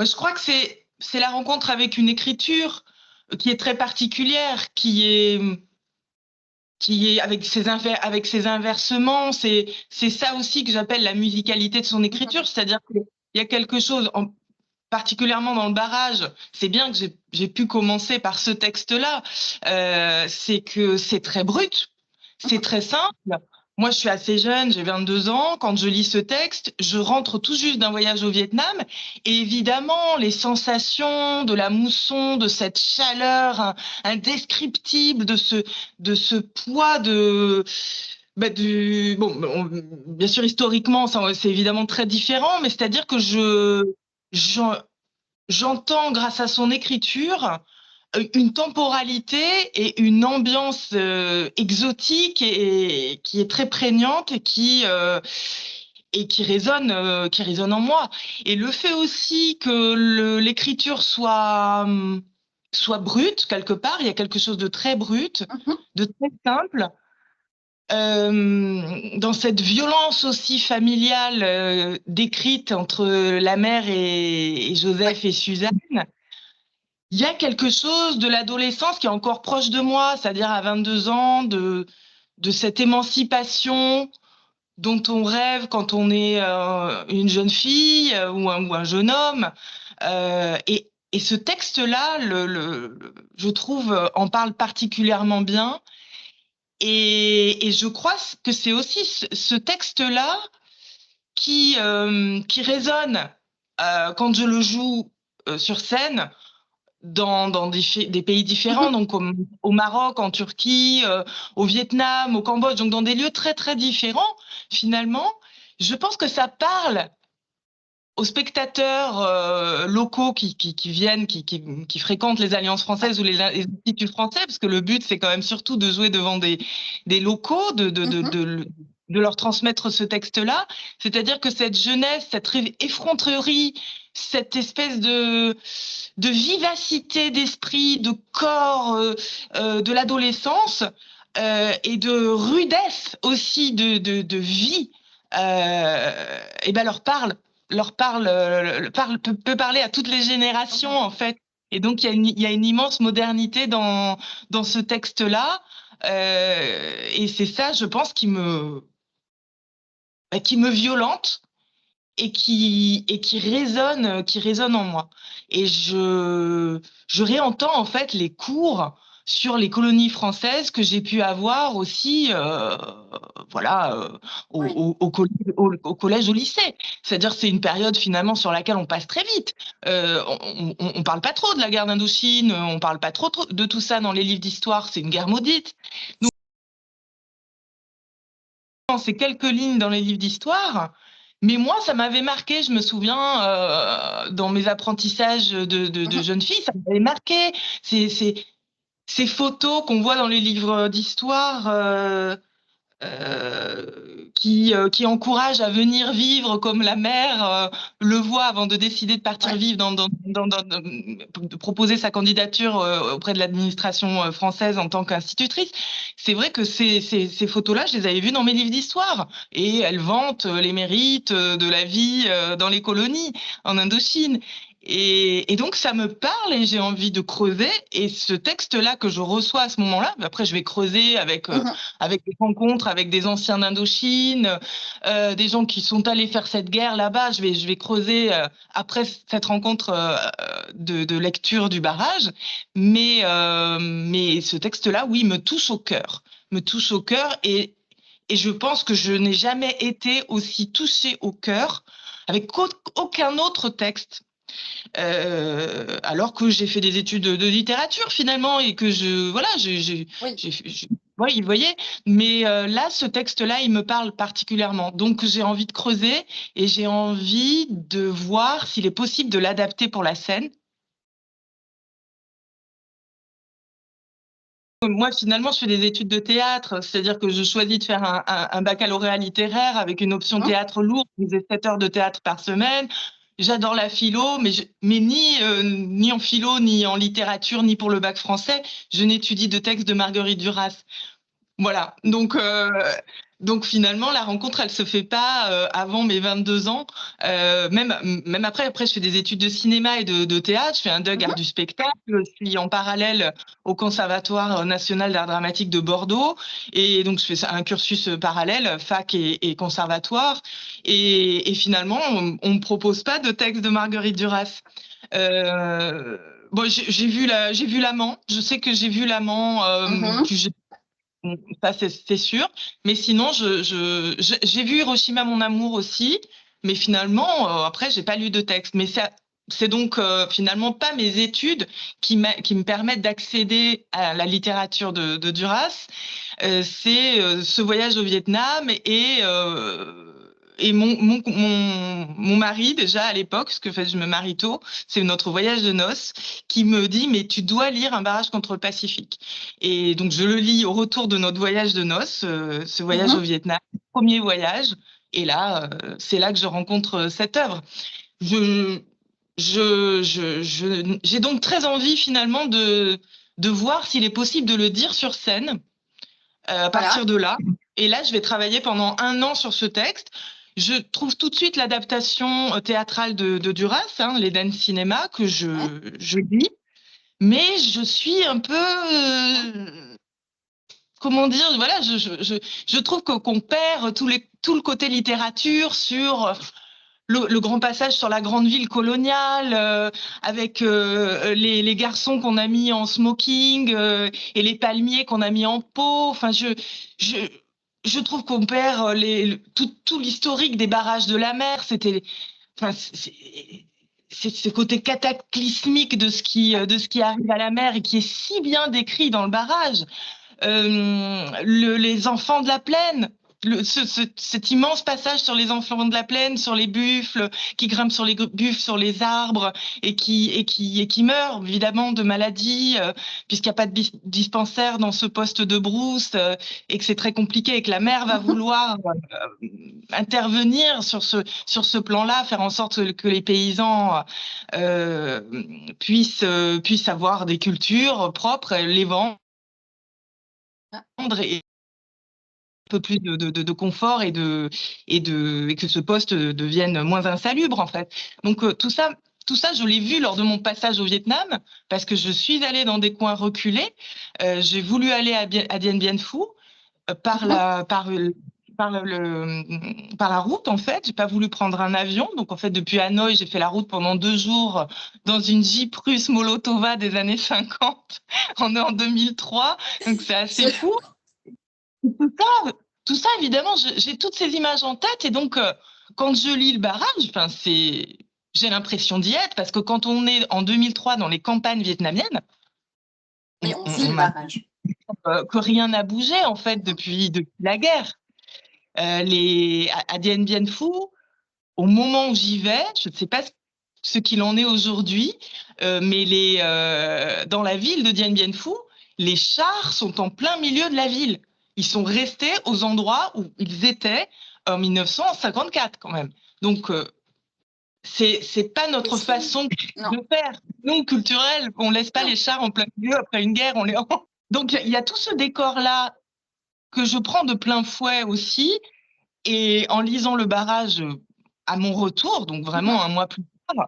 Moi, je crois que c'est la rencontre avec une écriture qui est très particulière, qui est avec ses inversements. C'est ça aussi que j'appelle la musicalité de son écriture, c'est-à-dire qu'il y a quelque chose, particulièrement dans le barrage. C'est bien que j'ai pu commencer par ce texte-là. C'est que c'est très brut, c'est très simple. Moi, je suis assez jeune, j'ai 22 ans. Quand je lis ce texte, je rentre tout juste d'un voyage au Vietnam. Et évidemment, les sensations de la mousson, de cette chaleur indescriptible, de ce poids bien sûr, historiquement, c'est évidemment très différent, mais c'est-à-dire que j'en- j'entends, grâce à son écriture, une temporalité et une ambiance exotique et qui est très prégnante et qui résonne en moi. Et le fait aussi que l'écriture soit brute quelque part, il y a quelque chose de très brut, de très simple. Dans cette violence aussi familiale décrite entre la mère et Joseph et Suzanne, il y a quelque chose de l'adolescence qui est encore proche de moi, c'est-à-dire à 22 ans, de cette émancipation dont on rêve quand on est une jeune fille ou un jeune homme. Et ce texte-là, je trouve, en parle particulièrement bien. Et je crois que c'est aussi ce texte-là qui résonne quand je le joue sur scène dans des pays différents, donc au Maroc, en Turquie, au Vietnam, au Cambodge, donc dans des lieux très, très différents, finalement. Je pense que ça parle aux spectateurs locaux qui viennent, qui fréquentent les Alliances françaises ou les instituts français, parce que le but, c'est quand même surtout de jouer devant des locaux, de leur transmettre ce texte-là. C'est-à-dire que cette jeunesse, cette effronterie, cette espèce de vivacité d'esprit, de corps, de l'adolescence, et de rudesse aussi de vie, et ben peut parler à toutes les générations, en fait. Et donc, il y a une immense modernité dans ce texte-là. Et c'est ça, je pense, qui me violente et qui résonne en moi. Et je réentends, en fait, les cours sur les colonies françaises que j'ai pu avoir aussi, voilà, au collège, au lycée. C'est-à-dire, c'est une période finalement sur laquelle on passe très vite. On parle pas trop de la guerre d'Indochine, on parle pas trop de tout ça dans les livres d'histoire. C'est une guerre maudite. Donc, c'est quelques lignes dans les livres d'histoire. Mais moi, ça m'avait marqué, je me souviens, dans mes apprentissages de jeune fille, ça m'avait marqué ces photos qu'on voit dans les livres d'histoire, qui encouragent à venir vivre comme la mère le voit avant de décider de partir vivre, de proposer sa candidature auprès de l'administration française en tant qu'institutrice. C'est vrai que ces photos-là, je les avais vues dans mes livres d'histoire et elles vantent les mérites de la vie dans les colonies en Indochine. Et donc, ça me parle et j'ai envie de creuser. Et ce texte-là que je reçois à ce moment-là, après, je vais creuser avec des rencontres avec des anciens d'Indochine, des gens qui sont allés faire cette guerre là-bas. Je vais creuser après cette rencontre de lecture du barrage. Mais ce texte-là, oui, me touche au cœur. Me touche au cœur et je pense que je n'ai jamais été aussi touchée au cœur avec aucun autre texte. Alors que j'ai fait des études de littérature finalement et que voilà, Oui. oui, vous voyez, mais là, ce texte-là, il me parle particulièrement. Donc, j'ai envie de creuser et j'ai envie de voir s'il est possible de l'adapter pour la scène. Moi, finalement, je fais des études de théâtre, c'est-à-dire que je choisis de faire un baccalauréat littéraire avec une option théâtre lourde, je faisais 7 heures de théâtre par semaine. J'adore la philo, mais ni en philo, ni en littérature, ni pour le bac français, je n'étudie de textes de Marguerite Duras. Voilà, donc finalement, la rencontre, elle se fait pas avant mes 22 ans. Même après, je fais des études de cinéma et de théâtre. Je fais un DUG art Mhm. du spectacle. Je suis en parallèle au Conservatoire national d'art dramatique de Bordeaux. Et donc, je fais un cursus parallèle, fac et conservatoire. Et finalement, on me propose pas de texte de Marguerite Duras. Euh, bon, j'ai vu l'amant. Je sais que j'ai vu l'amant, Mhm. que ça, c'est sûr. Mais sinon, j'ai vu Hiroshima, mon amour aussi. Mais finalement, après, j'ai pas lu de texte. Mais c'est donc finalement pas mes études qui me permettent d'accéder à la littérature de Duras. C'est ce voyage au Vietnam et mon mari, déjà à l'époque, parce que en fait, je me marie tôt, c'est notre voyage de noces, qui me dit, mais tu dois lire Un barrage contre le Pacifique. Et donc, je le lis au retour de notre voyage de noces, ce voyage au Mhm. Vietnam, premier voyage. Et là, c'est là que je rencontre cette œuvre. Je, j'ai donc très envie finalement de voir s'il est possible de le dire sur scène à partir Voilà. de là. Et là, je vais travailler pendant 1 an sur ce texte. Je trouve tout de suite l'adaptation théâtrale de Duras, hein, l'Eden Cinéma, que Ouais. je lis. Mais je suis un peu, comment dire, voilà, je trouve qu'on perd tout le côté littérature sur le grand passage sur la grande ville coloniale, avec les garçons qu'on a mis en smoking et les palmiers qu'on a mis en pot. Enfin, je, je trouve qu'on perd tout l'historique des barrages de la mer. Enfin, c'est ce côté cataclysmique de ce qui arrive à la mer et qui est si bien décrit dans le barrage. Les enfants de la plaine, cet immense passage sur les enfants de la plaine, sur les buffles, qui grimpent sur les buffles, sur les arbres, et qui meurent évidemment de maladies, puisqu'il n'y a pas de dispensaire dans ce poste de brousse, et que c'est très compliqué, et que la mère va Mhm. vouloir intervenir sur ce plan-là, faire en sorte que les paysans euh, puissent avoir des cultures propres, les vendre Ah, et un peu plus de confort et que ce poste devienne moins insalubre en fait. Donc tout ça, je l'ai vu lors de mon passage au Vietnam parce que je suis allée dans des coins reculés. J'ai voulu aller à Dien Bien Phu par mhm. par la route en fait. J'ai pas voulu prendre un avion, donc en fait depuis Hanoï, j'ai fait la route pendant 2 jours dans une Jeep russe Molotova des années 50. On est en 2003, donc c'est assez C'est- fou. Tout ça, tout ça, évidemment, j'ai toutes ces images en tête et donc quand je lis le barrage, enfin j'ai l'impression d'y être parce que quand on est en 2003 dans les campagnes vietnamiennes, Oui, on vit on le m'a barrage. que rien n'a bougé en fait depuis la guerre. À Dien Bien Phu, au moment où j'y vais, je ne sais pas ce qu'il en est aujourd'hui, mais dans la ville de Dien Bien Phu, les chars sont en plein milieu de la ville. Ils sont restés aux endroits où ils étaient en 1954 quand même. Donc c'est pas Oui, notre façon non. de faire. Nous, culturels, on laisse pas Non. les chars en plein milieu après une guerre. Donc il y a tout ce décor-là que je prends de plein fouet aussi. Et en lisant le barrage à mon retour, donc vraiment Mhm. 1 mois plus tard,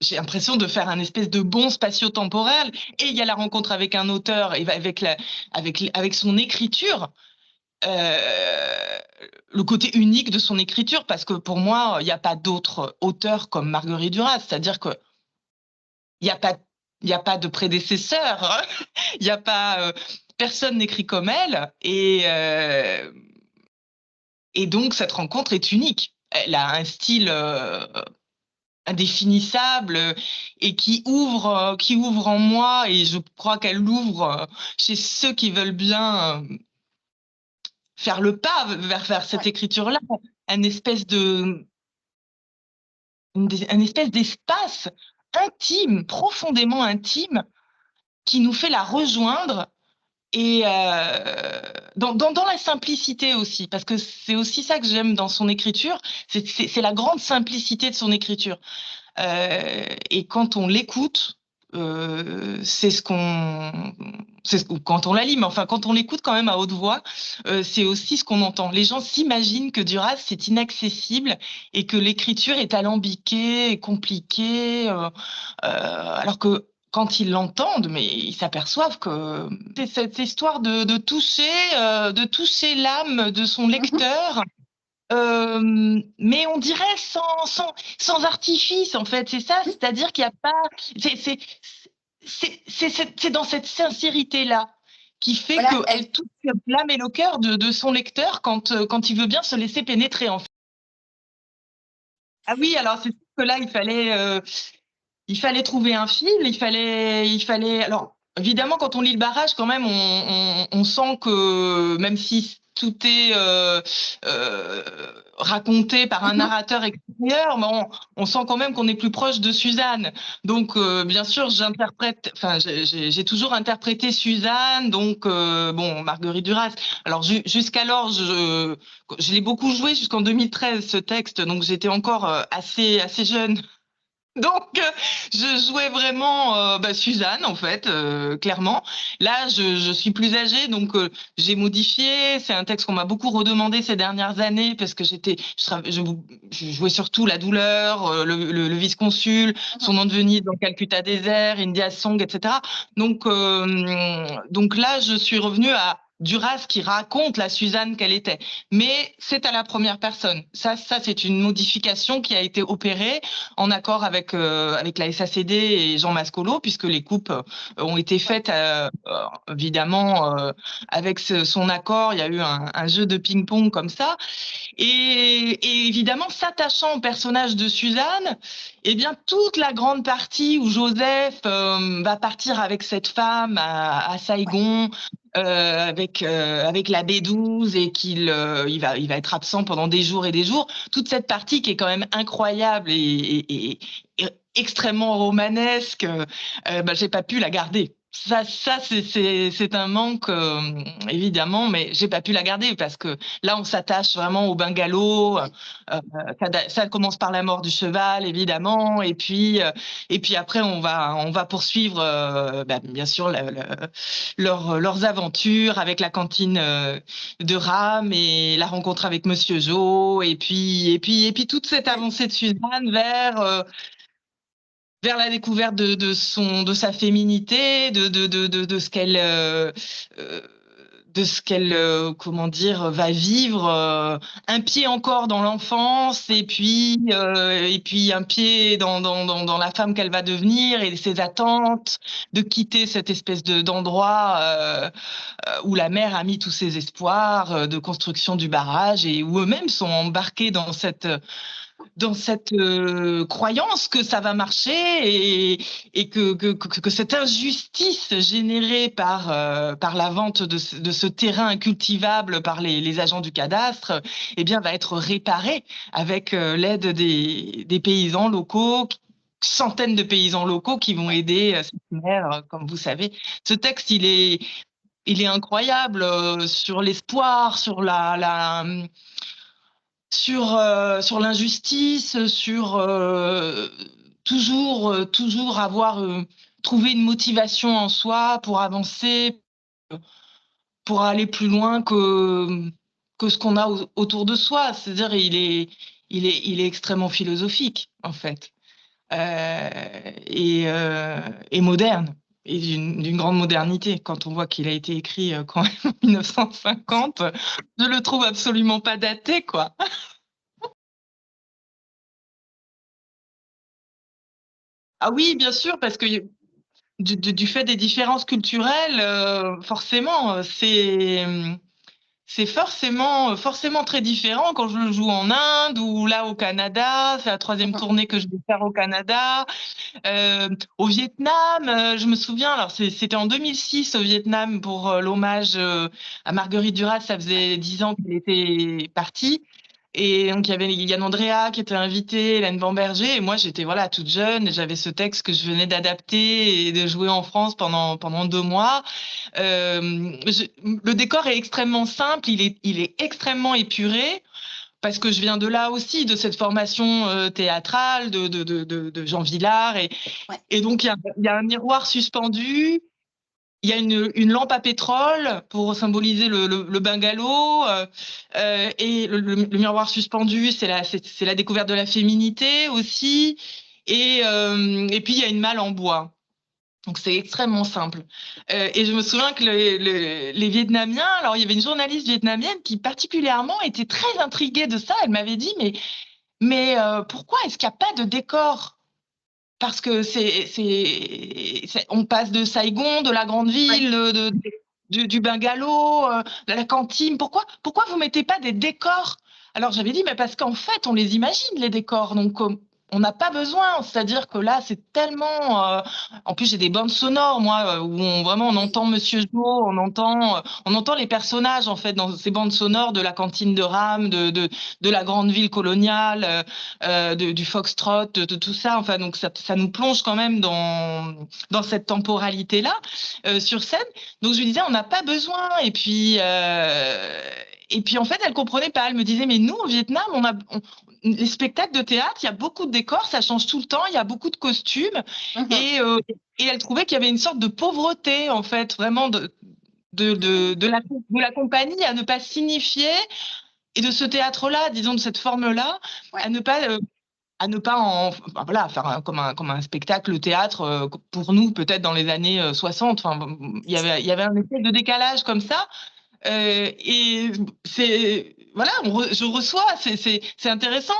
j'ai l'impression de faire un espèce de bond spatio-temporel. Et il y a la rencontre avec un auteur et avec son écriture, euh, le côté unique de son écriture, parce que pour moi, il n'y a pas d'autre auteur comme Marguerite Duras. C'est-à-dire que il n'y a pas, il y a pas de prédécesseur, hein. Il y a pas, personne n'écrit comme elle. Et donc, cette rencontre est unique. Elle a un style indéfinissable et qui ouvre en moi, et je crois qu'elle l'ouvre chez ceux qui veulent bien faire le pas vers cette Ouais. écriture-là, un espèce de, un espèce d'espace intime, profondément intime, qui nous fait la rejoindre et dans la simplicité aussi, parce que c'est aussi ça que j'aime dans son écriture, c'est la grande simplicité de son écriture. Et quand on l'écoute, c'est ce qu'on, quand on la lit, mais enfin quand on l'écoute quand même à haute voix, c'est aussi ce qu'on entend. Les gens s'imaginent que Duras c'est inaccessible et que l'écriture est alambiquée et compliquée, alors que quand ils l'entendent, mais ils s'aperçoivent que c'est cette histoire de toucher l'âme de son lecteur. Mais on dirait sans artifice, en fait, c'est ça, c'est-à-dire qu'il n'y a pas. C'est dans cette sincérité-là qui fait Voilà, qu'elle touche l'âme et le cœur de son lecteur quand il veut bien se laisser pénétrer, en fait. Ah oui, alors c'est sûr que là, il fallait trouver un fil, il fallait. Alors, évidemment, quand on lit le barrage, quand même, on sent que même si tout est raconté par un narrateur extérieur, mais on sent quand même qu'on est plus proche de Suzanne. Donc, bien sûr, j'ai toujours interprété Suzanne, donc bon, Marguerite Duras. Alors, jusqu'alors, je l'ai beaucoup joué jusqu'en 2013 ce texte, donc j'étais encore assez jeune. Donc, je jouais vraiment Suzanne, en fait, clairement. Là, je suis plus âgée, donc j'ai modifié. C'est un texte qu'on m'a beaucoup redemandé ces dernières années parce que je jouais surtout la douleur, le vice-consul, son nom de Venise dans Calcutta Désert, India Song, etc. Donc là, je suis revenue à Duras qui raconte la Suzanne qu'elle était. Mais c'est à la première personne. Ça c'est une modification qui a été opérée en accord avec la SACD et Jean Mascolo, puisque les coupes ont été faites évidemment avec son accord. Il y a eu un jeu de ping-pong comme ça. Et évidemment, s'attachant au personnage de Suzanne, eh bien, toute la grande partie où Joseph va partir avec cette femme à Saigon, avec la B12 et il va être absent pendant des jours et des jours, toute cette partie qui est quand même incroyable et extrêmement romanesque, j'ai pas pu la garder. Ça c'est un manque, évidemment, mais j'ai pas pu la garder parce que là, on s'attache vraiment au bungalow. Ça commence par la mort du cheval, évidemment, et puis après, on va poursuivre, bien sûr, leurs aventures avec la cantine de Rame et la rencontre avec Monsieur Jo, et puis toute cette avancée de Suzanne vers la découverte de sa féminité, de ce qu'elle euh, comment dire, va vivre, un pied encore dans l'enfance et puis un pied dans la femme qu'elle va devenir et ses attentes, de quitter cette espèce d'endroit où la mère a mis tous ses espoirs de construction du barrage et où eux-mêmes sont embarqués dans cette croyance que ça va marcher et que cette injustice générée par la vente de ce terrain incultivable par les agents du cadastre, eh bien, va être réparée avec l'aide des paysans locaux, centaines de paysans locaux qui vont aider cette mère, comme vous savez. Ce texte, il est incroyable sur l'espoir, sur l'injustice, sur toujours avoir trouvé une motivation en soi pour avancer, pour aller plus loin que ce qu'on a autour de soi. C'est-à-dire, il est extrêmement philosophique, en fait, et moderne. Et d'une grande modernité. Quand on voit qu'il a été écrit quand même en 1950, je le trouve absolument pas daté, quoi. Ah oui, bien sûr, parce que du fait des différences culturelles, forcément, c'est forcément très différent quand je le joue en Inde ou là au Canada. C'est la troisième tournée que je vais faire au Canada. Au Vietnam, je me souviens, alors c'était en 2006 au Vietnam pour l'hommage à Marguerite Duras. Ça faisait 10 ans qu'elle était partie. Et donc, il y avait Yann Andrea qui était invité, Hélène Bamberger, et moi, j'étais voilà toute jeune, et j'avais ce texte que je venais d'adapter et de jouer en France pendant 2 mois. Le décor est extrêmement simple, il est extrêmement épuré, parce que je viens de là aussi, de cette formation théâtrale de Jean Vilar. Ouais. Et donc, il y a un miroir suspendu, il y a une lampe à pétrole pour symboliser le bungalow. Et le miroir suspendu, c'est la découverte de la féminité aussi. Et puis, il y a une malle en bois. Donc, c'est extrêmement simple. Et je me souviens que les Vietnamiens, alors il y avait une journaliste vietnamienne qui particulièrement était très intriguée de ça. Elle m'avait dit, mais pourquoi est-ce qu'il n'y a pas de décor? Parce que on passe de Saigon, de la grande ville, du bungalow, de la cantine. Pourquoi vous mettez pas des décors? Alors j'avais dit, mais parce qu'en fait, on les imagine, les décors. Donc, on n'a pas besoin. C'est-à-dire que là, c'est tellement. En plus, j'ai des bandes sonores, moi, où vraiment on entend Monsieur Jo, on entend les personnages, en fait, dans ces bandes sonores de la cantine de Rame, de la grande ville coloniale, du foxtrot, de tout ça. Enfin, donc, ça nous plonge quand même dans cette temporalité-là, sur scène. Donc, je lui disais, on n'a pas besoin. Et puis, en fait, elle comprenait pas. Elle me disait, mais nous, au Vietnam, les spectacles de théâtre, il y a beaucoup de décors, ça change tout le temps, il y a beaucoup de costumes. Et elle trouvait qu'il y avait une sorte de pauvreté, en fait, vraiment de la compagnie à ne pas signifier, et de ce théâtre-là, disons, de cette forme-là, à ne pas voilà, faire comme un spectacle théâtre pour nous, peut-être dans les années 60. Enfin, il y avait un effet de décalage comme ça. Et voilà, je reçois, c'est intéressant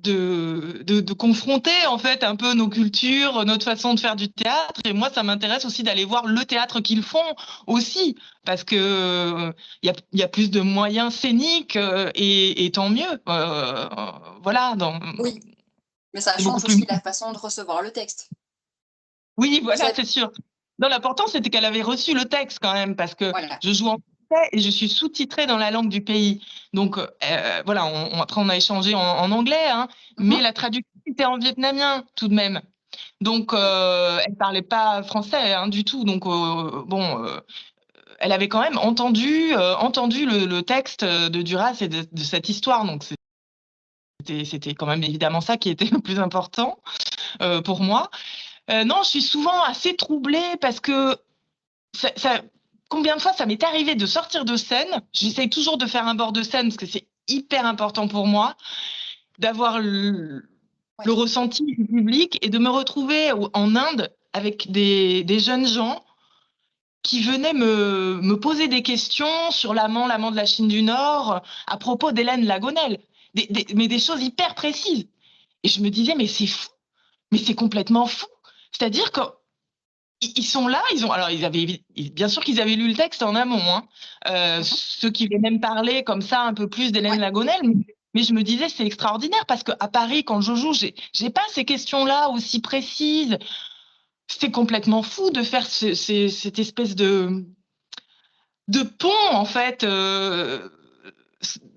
de confronter en fait un peu nos cultures, notre façon de faire du théâtre. Et moi, ça m'intéresse aussi d'aller voir le théâtre qu'ils font aussi, parce que il y a plus de moyens scéniques et tant mieux. Voilà. Oui, mais ça C'est beaucoup change plus. aussi la façon de recevoir le texte. Oui, voilà, c'est sûr. Non, l'important, c'était qu'elle avait reçu le texte quand même, parce que Voilà. je joue en français et je suis sous-titrée dans la langue du pays. Donc, voilà, après, on a échangé en anglais, hein, mais la traduction était en vietnamien tout de même. Donc, elle parlait pas français hein, du tout. Donc, bon, elle avait quand même entendu le texte de Duras et de cette histoire. Donc, c'était quand même évidemment ça qui était le plus important pour moi. Non, je suis souvent assez troublée parce que combien de fois ça m'est arrivé de sortir de scène. J'essaye toujours de faire un bord de scène parce que c'est hyper important pour moi, d'avoir le ressenti du public et de me retrouver en Inde avec des jeunes gens qui venaient me poser des questions sur l'amant de la Chine du Nord, à propos d'Hélène Lagonel, mais des choses hyper précises. Et je me disais, mais c'est fou, mais c'est complètement fou. C'est-à-dire qu'ils sont là, alors bien sûr qu'ils avaient lu le texte en amont, hein. Ceux qui venaient même parler comme ça un peu plus d'Hélène Lagonel, mais je me disais c'est extraordinaire parce qu'à Paris quand je joue, j'ai pas ces questions-là aussi précises. C'était complètement fou de faire cette espèce de pont en fait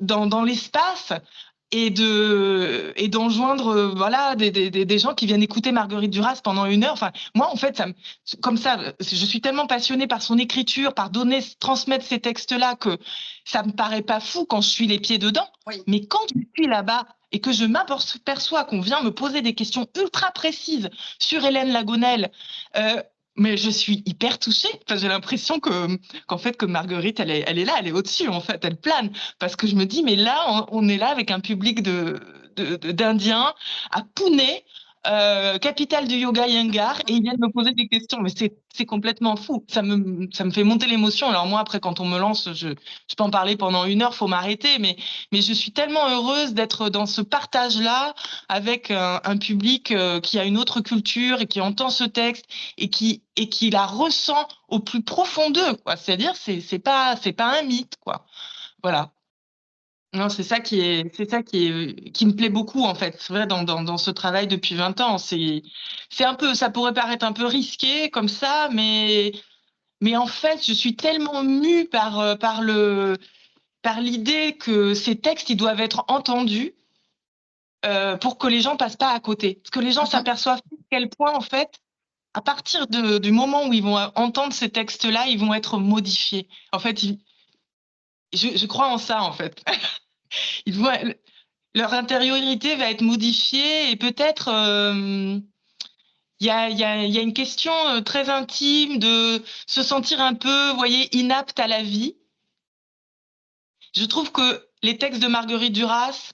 dans l'espace et d'enjoindre voilà des gens qui viennent écouter Marguerite Duras pendant 1 heure. Enfin, moi en fait comme ça, je suis tellement passionnée par son écriture, par transmettre ces textes-là que ça me paraît pas fou quand je suis les pieds dedans. Mais quand je suis là-bas et que je m'aperçois qu'on vient me poser des questions ultra précises sur Hélène Lagonel, mais je suis hyper touchée. Enfin, j'ai l'impression qu'en fait que Marguerite elle est là, elle est au-dessus en fait, elle plane parce que je me dis mais là on est là avec un public d'Indiens à Pune, capitale du yoga Iyengar, et ils viennent me poser des questions. Mais c'est complètement fou. Ça me fait monter l'émotion. Alors moi après quand on me lance, je peux en parler pendant 1 heure, faut m'arrêter. Mais je suis tellement heureuse d'être dans ce partage-là avec un public qui a une autre culture et qui entend ce texte et qui la ressent au plus profond d'eux, quoi. C'est-à-dire, c'est pas un mythe, quoi. Voilà. Non, c'est ça qui me plaît beaucoup, en fait. C'est vrai, dans ce travail depuis 20 ans. C'est un peu, ça pourrait paraître un peu risqué comme ça, mais en fait, je suis tellement mue par l'idée que ces textes, ils doivent être entendus pour que les gens passent pas à côté. Parce que les gens s'aperçoivent à quel point, en fait, à partir du moment où ils vont entendre ces textes-là, ils vont être modifiés. En fait, je crois en ça, en fait. Ils vont, leur intériorité va être modifiée et peut-être il y a une question très intime de se sentir un peu, vous voyez, inapte à la vie. Je trouve que les textes de Marguerite Duras,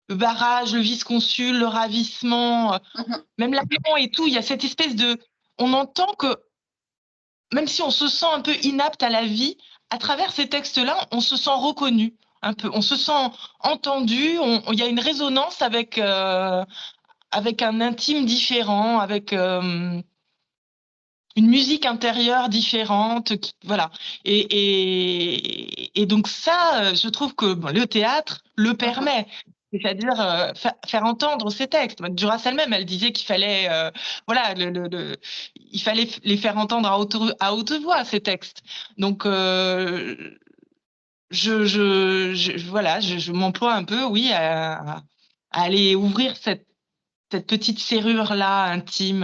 le barrage, le vice-consul, le ravissement, Mhm. même l'amant et tout, il y a cette espèce de... On entend que même si on se sent un peu inapte à la vie, à travers ces textes-là, on se sent reconnu un peu, on se sent entendu, il y a une résonance avec un intime différent, avec une musique intérieure différente, voilà. Et donc ça, je trouve que bon, le théâtre le Mhm. permet. C'est-à-dire faire entendre ces textes. Duras elle-même, elle disait qu'il fallait, voilà, il fallait les faire entendre à haute voix ces textes. Donc voilà, je m'emploie un peu, oui, à aller ouvrir cette petite serrure là intime.